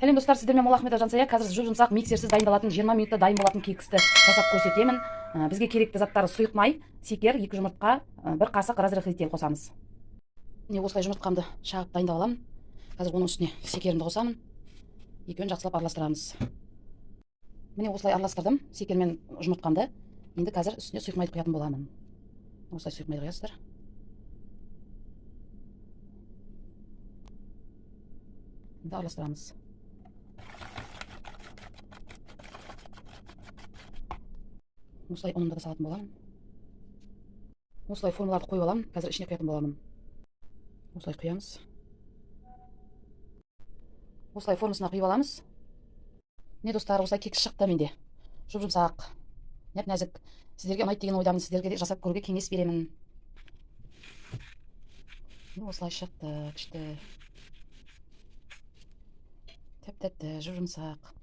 Сәлем достар, сіздермен Молахметов Жансая. Қазір жұмсақ миксерсіз дайындалатын 20 минутта дайын болатын кексті жасап көрсетемін. Бізге керекті заттары сұйық май, секер, 2 жұмыртқа, 1 қасық разрыхлитель қосамыз. Міне осылай жұмыртқамды шағып дайындап аламын. Қазір оның үстіне секерімді қосамын. Екеуін жақсылап араластырамыз. Міне осылай араластырдым секер мен жұмыртқамды. Енді қазір үстіне сұйық майды құятын боламын. Осылай сұйық майды құясыздар. Енді араластырамыз. Осылай ұнымды да салатын боламын. Осылай формаларды қойып аламын. Қазір ішіне құятын боламын. Осылай құямыз. Осылай формасына құйып аламыз. Не достар, осылай кекс шықты менде. Жұп-жұмсақ, нәп-нәзік. Сіздерге ұнайды деген ойдамын. Сіздерге де жасап көруге кеңес беремін. Осылай шықты, күшті. Тәп-тәтті, жұп-жұмсақ.